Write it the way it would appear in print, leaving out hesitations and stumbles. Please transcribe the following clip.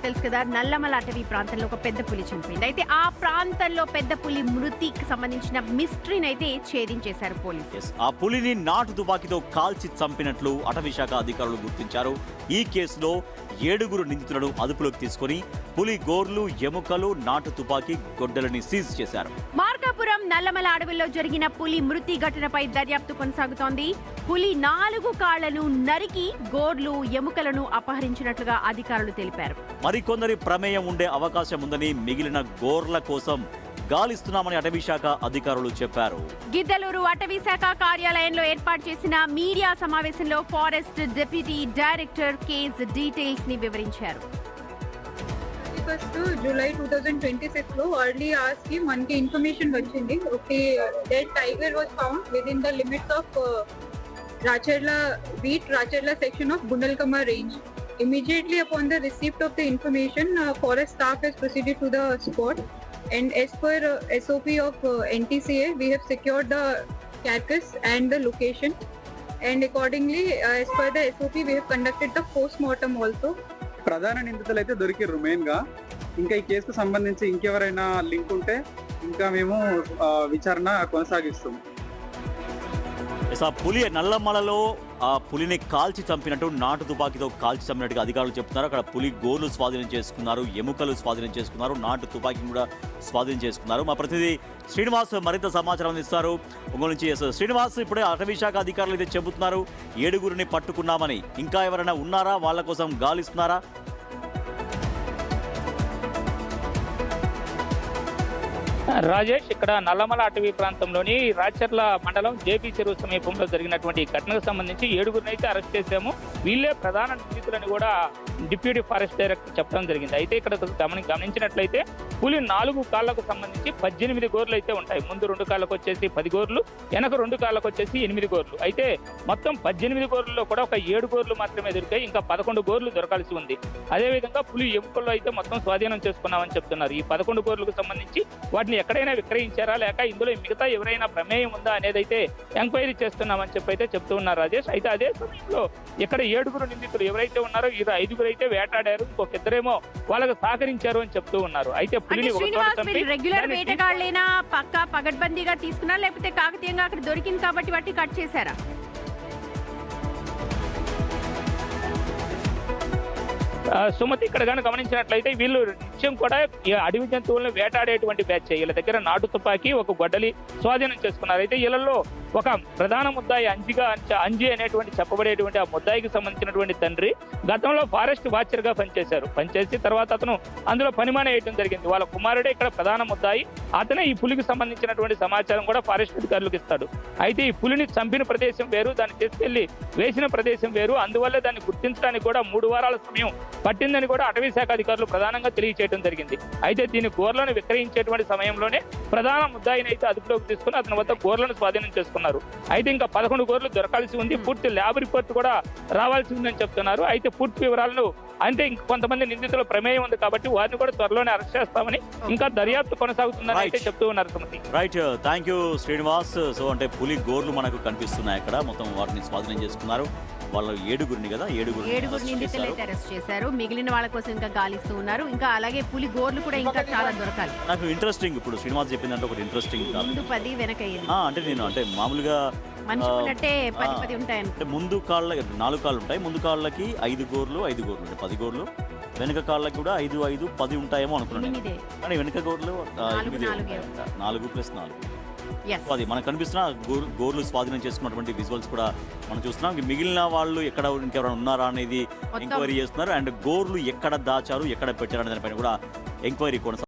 తెలుసు కదా, నల్లమల అటవీ ప్రాంతంలో ఒక పెద్ద పులి చనిపోయింది. అయితే ఆ ప్రాంతంలో పెద్ద పులి మృతికి సంబంధించిన మిస్టరీని అయితే ఛేదించేశారు పోలీసులు. ఆ పులిని నాటు తుపాకీతో కాల్చి చంపినట్లు అటవీ శాఖ అధికారులు గుర్తించారు. ఈ కేసులో 7 నిందితులను అదుపులోకి తీసుకుని పులి గోర్లు, ఎముకలు, నాటు తుపాకీ, గొడ్డలని సీజ్ చేశారు. మార్కాపురం నల్లమల అడవుల్లో జరిగిన పులి మృతి ఘటనపై దర్యాప్తు కొనసాగుతోంది. పులి 4 కాళ్లను నరికి గోర్లు, ఎముకలను అపహరించినట్లుగా అధికారులు తెలిపారు. మరికొందరి ప్రమేయం ఉండే అవకాశం ఉందని, మిగిలిన గోర్ల కోసం గాలిస్తున్నామని అటవీ శాఖ అధికారులు చెప్పారు. గిద్దలూరు అటవీ శాఖ కార్యాలయంలో ఏర్పాటు చేసిన మీడియా సమావేశంలో forest deputy director case details ని వివరించారు. జూలై 2026 లో ఎర్లీ అవర్స్ కి మనకి ఇన్ఫర్మేషన్ వచ్చింది. Okay, dead tiger was found within the limits of Racherla section of Gundlakamma range. Immediately upon the receipt of the information, forest staff has proceeded to the spot, and as per SOP of NTCA, we have secured the carcass and the location, and accordingly, as per the SOP, we have conducted the post-mortem also. ప్రధాన నిందితులు అయితే దొరికిర్రు main గా. ఇంకా ఈ కేసుకు సంబంధించి ఇంకెవరైనా link ఉంటే ఇంకా మేము విచారణ కొనసాగిస్తాం. పులి నల్లమలలో ఆ పులిని కాల్చి చంపినట్టు, నాటు తుపాకీతో కాల్చి చంపినట్టుగా అధికారులు చెప్తున్నారు. అక్కడ పులి గోర్లు స్వాధీనం చేసుకున్నారు, ఎముకలు స్వాధీనం చేసుకున్నారు, నాటు తుపాకీ కూడా స్వాధీనం చేసుకున్నారు. మా ప్రతినిధి శ్రీనివాస్ మరింత సమాచారం అందిస్తారు ఒంగోలు నుంచి. శ్రీనివాస్, ఇప్పుడే అటవీ శాఖ అధికారులు అయితే చెబుతున్నారు 7 పట్టుకున్నామని. ఇంకా ఎవరైనా ఉన్నారా? వాళ్ళ కోసం గాలిస్తున్నారా? రాజేష్, ఇక్కడ నల్లమల అటవీ ప్రాంతంలోని రాచర్ల మండలం జేపీ చెరువు సమీపంలో జరిగినటువంటి ఘటనకు సంబంధించి 7 అయితే అరెస్ట్ చేశాము. వీళ్ళే ప్రధాన నిందితులని కూడా డిప్యూటీ ఫారెస్ట్ డైరెక్టర్ చెప్పడం జరిగింది. అయితే ఇక్కడ గమనించినట్లయితే పులి 4 కాళ్లకు సంబంధించి 18 గోర్లు అయితే ఉంటాయి. ముందు 2 కాళ్ళకు వచ్చేసి 10 గోర్లు, వెనక 2 కాళ్ళకు వచ్చేసి 8 గోర్లు. అయితే మొత్తం 18 గోర్లలో కూడా ఒక 7 గోర్లు మాత్రమే దొరికాయి. ఇంకా 11 గోర్లు దొరకాల్సి ఉంది. అదేవిధంగా పులి ఎముకల్లో అయితే మొత్తం స్వాధీనం చేసుకున్నామని చెప్తున్నారు. ఈ 11 గోర్లకు సంబంధించి వాటిని ఎక్కడైనా విక్రయించారా, లేక ఇందులో మిగతా ఎవరైనా ప్రమేయం ఉందా అనేది అయితే ఎంక్వైరీ చేస్తున్నామని చెప్పి అయితే చెప్తూ ఉన్నారు రాజేష్. అయితే అదే సమయంలో ఇక్కడ 7 నిందితులు ఎవరైతే ఉన్నారో 5 అయితే వేటాడారు, ఇంకొక 2 వాళ్ళకు సహకరించారు అని చెప్తూ ఉన్నారు. అయితే పులిని రెగ్యులర్ వేటగాళ్ళైనా పక్కా పగడ్బందీగా తీసుకున్నారా, లేకపోతే కాకతీయంగా అక్కడ దొరికింది కాబట్టి వాటిని కట్ చేశారా? సుమతి, ఇక్కడ కానీ గమనించినట్లయితే వీళ్ళు నిత్యం కూడా అడవి జంతువులను వేటాడేటువంటి బ్యాచ్. వీళ్ళ దగ్గర నాటు తుపాకీ, ఒక గొడ్డలి స్వాధీనం చేసుకున్నారు. అయితే వీళ్ళల్లో ఒక ప్రధాన ముద్దాయి అంజి అనేటువంటి చెప్పబడేటువంటి ఆ ముద్దాయికి సంబంధించినటువంటి తండ్రి గతంలో ఫారెస్ట్ వాచర్ గా పనిచేసి తర్వాత అతను అందులో పనిమాన వేయడం జరిగింది. వాళ్ళ కుమారుడే ఇక్కడ ప్రధాన ముద్దాయి. అతనే ఈ పులికి సంబంధించినటువంటి సమాచారం కూడా ఫారెస్ట్ అధికారులకు ఇస్తాడు. అయితే ఈ పులిని చంపిన ప్రదేశం వేరు, దాన్ని తీసుకెళ్లి వేసిన ప్రదేశం వేరు. అందువల్ల దాన్ని గుర్తించడానికి కూడా 3 వారాల సమయం పట్టిందని కూడా అటవీ శాఖ అధికారులు ప్రధానంగా తెలియజేయడం జరిగింది. అయితే దీని గోర్లను విక్రయించేటువంటి సమయంలోనే ప్రధాన ముద్దాయిని అయితే అదుపులోకి తీసుకుని అతని వద్ద గోర్లను స్వాధీనం చేసుకున్నారు. అయితే ఇంకా 11 గోర్లు దొరకాల్సి ఉంది. పూర్తి ల్యాబ్ రిపోర్ట్ కూడా రావాల్సి ఉందని చెప్తున్నారు. అయితే పూర్తి వివరాలను అంటే కొంతమంది నిందితుల ప్రమేయం ఉంది కాబట్టి వారిని కూడా త్వరలోనే అరెస్ట్ చేస్తామని, ఇంకా దర్యాప్తు కొనసాగుతుందని అయితే చెప్తూ ఉన్నారు. Sumathi, right, thank you Srinivas. So అంటే పులి గోర్లు మనకు కనిపిస్తున్నాయి అక్కడ, మొత్తం వాటిని స్వాధీనం చేసుకున్నారు. వాళ్ళు 7 కదా, 7 నిందితులు అయితే అరెస్ట్ చేశారు. మిగిలిన వాళ్ళ కోసం ఇంకా గాలిస్తూ ఉన్నారు. ఇంకా అలాగే పులి గోర్లు కూడా ఇంకా చాలా దొరకాలి. నాకు ఇంట్రెస్టింగ్, ఇప్పుడు శ్రీనివాస్ చెప్పిందంటే ఒకటి ఇంట్రెస్టింగ్, ముందు 10 వెనక 8. అంటే నేను అంటే మామూలుగా మనుషులంటే 10 ఉంటాయంటే ముందు కాళ్ళ 4 కాళ్ళు ఉంటాయి. ముందు కాళ్ళకి 5 గోర్లు అంటే 10 గోర్లు, వెనుక కాళ్ళకి కూడా 5, 5, 10 ఉంటాయేమో అనుకున్నాను. కానీ వెనుక గోర్లు 4 + 4 అది మనకు కనిపిస్తున్న గోర్లు స్వాధీనం చేసుకున్నటువంటి విజువల్స్ కూడా మనం చూస్తున్నాం. మిగిలిన వాళ్ళు ఎక్కడ ఇంకెవరైనా ఉన్నారా అనేది ఎంక్వైరీ చేస్తున్నారు. అండ్ గోర్లు ఎక్కడ దాచారు, ఎక్కడ పెట్టారు అనే దానిపైన కూడా ఎంక్వైరీ కొనసాగుతుంది.